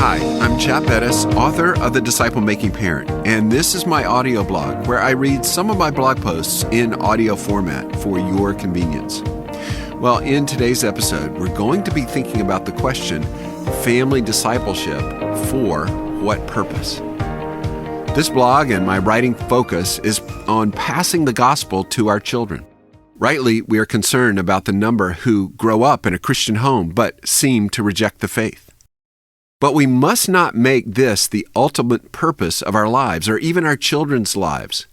Hi, I'm Chap Bettis, author of The Disciple Making Parent, and this is my audio blog where I read some of my blog posts in audio format for your convenience. Well, in today's episode, we're going to be thinking about the question, family discipleship for what purpose? This blog and my writing focus is on passing the gospel to our children. Rightly, we are concerned about the number who grow up in a Christian home but seem to reject the faith. But we must not make this the ultimate purpose of our lives or even our children's lives.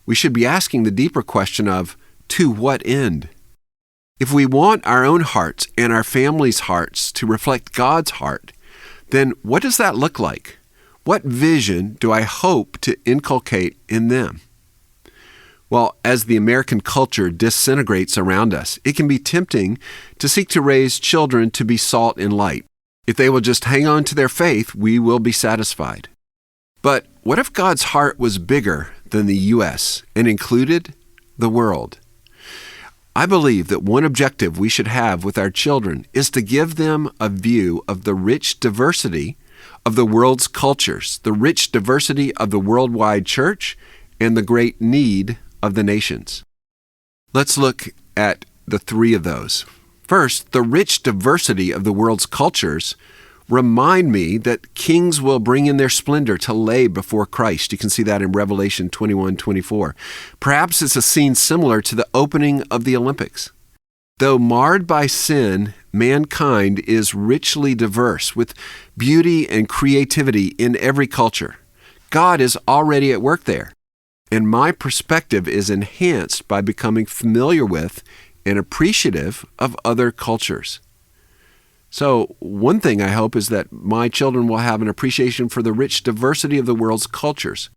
We should be asking the deeper question of, to what end? If we want our own hearts and our family's hearts to reflect God's heart, then what does that look like? What vision do I hope to inculcate in them? Well, as the American culture disintegrates around us, it can be tempting to seek to raise children to be salt and light. If they will just hang on to their faith, we will be satisfied. But what if God's heart was bigger than the U.S. and included the world? I believe that one objective we should have with our children is to give them a view of the rich diversity of the world's cultures, the rich diversity of the worldwide church, and the great need of the nations. Let's look at the three of those. First, the rich diversity of the world's cultures remind me that kings will bring in their splendor to lay before Christ. You can see that in Revelation 21:24. Perhaps it's a scene similar to the opening of the Olympics. Though marred by sin, mankind is richly diverse with beauty and creativity in every culture. God is already at work there, and my perspective is enhanced by becoming familiar with and appreciative of other cultures. So one thing I hope is that my children will have an appreciation for the rich diversity of the world's cultures.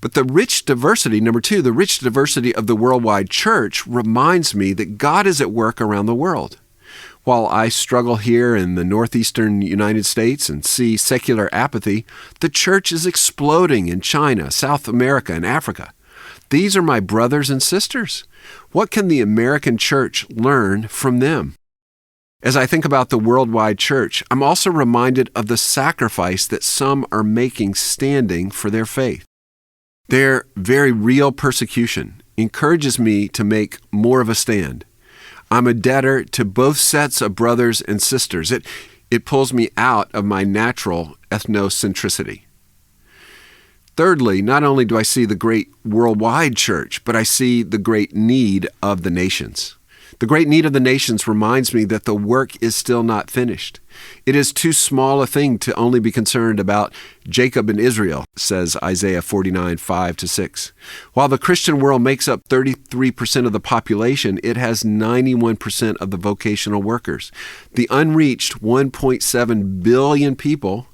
But the rich diversity, number two, the rich diversity of the worldwide church reminds me that God is at work around the world. While I struggle here in the northeastern United States and see secular apathy, the church is exploding in China, South America, and Africa. These are my brothers and sisters. What can the American church learn from them? As I think about the worldwide church, I'm also reminded of the sacrifice that some are making standing for their faith. Their very real persecution encourages me to make more of a stand. I'm a debtor to both sets of brothers and sisters. It pulls me out of my natural ethnocentricity. Thirdly, not only do I see the great worldwide church, but I see the great need of the nations. The great need of the nations reminds me that the work is still not finished. It is too small a thing to only be concerned about Jacob and Israel, says Isaiah 49:5-6. While the Christian world makes up 33% of the population, it has 91% of the vocational workers. The unreached 1.7 billion people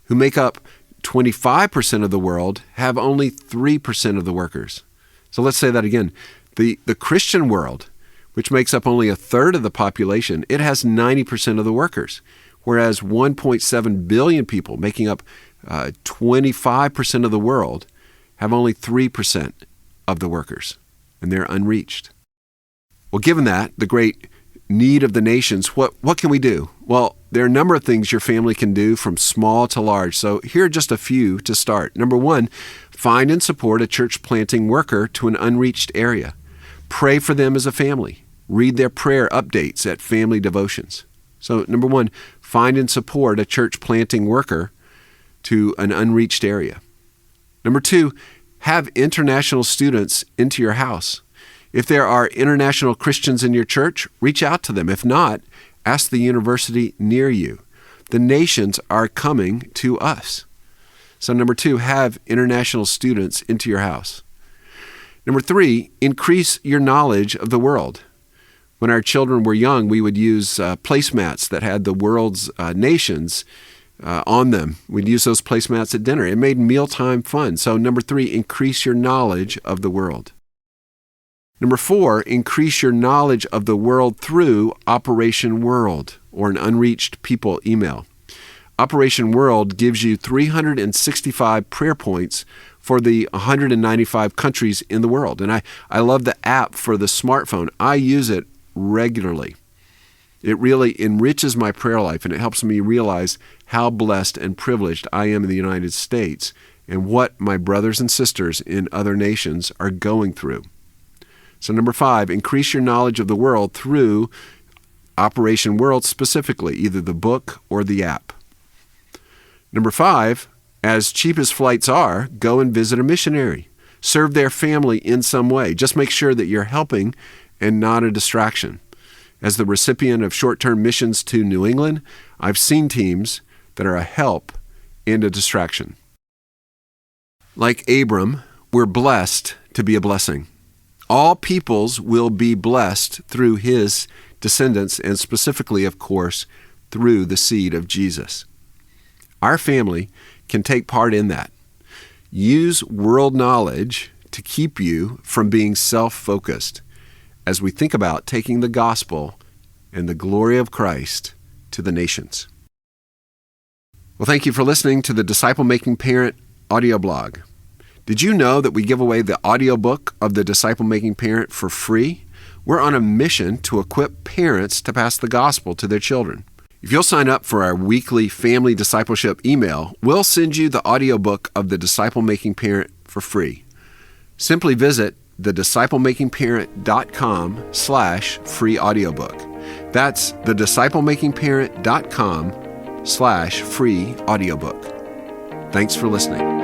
who make up 25% of the world have only 3% of the workers. So let's say that again. The Christian world, which makes up only a third of the population, it has 90% of the workers, whereas 1.7 billion people making up 25% of the world have only 3% of the workers, and they're unreached. Well, given that, the great need of the nations, what can we do? Well, there are a number of things your family can do from small to large. So here are just a few to start. Number one, find and support a church planting worker to an unreached area. Pray for them as a family. Read their prayer updates at family devotions. So number one, find and support a church planting worker to an unreached area. Number two, have international students into your house. If there are international Christians in your church, reach out to them. If not, ask the university near you. The nations are coming to us. So number two, have international students into your house. Number three, increase your knowledge of the world. When our children were young, we would use placemats that had the world's nations on them. We'd use those placemats at dinner. It made mealtime fun. So number three, increase your knowledge of the world. Number four, increase your knowledge of the world through Operation World, or an unreached people email. Operation World gives you 365 prayer points for the 195 countries in the world. And I love the app for the smartphone. I use it regularly. It really enriches my prayer life, and it helps me realize how blessed and privileged I am in the United States and what my brothers and sisters in other nations are going through. So number 5, increase your knowledge of the world through Operation World specifically, either the book or the app. Number 5, as cheap as flights are, go and visit a missionary. Serve their family in some way. Just make sure that you're helping and not a distraction. As the recipient of short-term missions to New England, I've seen teams that are a help and a distraction. Like Abram, we're blessed to be a blessing. All peoples will be blessed through his descendants, and specifically, of course, through the seed of Jesus. Our family can take part in that. Use world knowledge to keep you from being self-focused as we think about taking the gospel and the glory of Christ to the nations. Well, thank you for listening to the Disciple Making Parent audio blog. Did you know that we give away the audiobook of the Disciple Making Parent for free? We're on a mission to equip parents to pass the gospel to their children. If you'll sign up for our weekly family discipleship email, we'll send you the audiobook of the Disciple Making Parent for free. Simply visit thedisciplemakingparent.com/free audiobook. That's thedisciplemakingparent.com/free audiobook. Thanks for listening.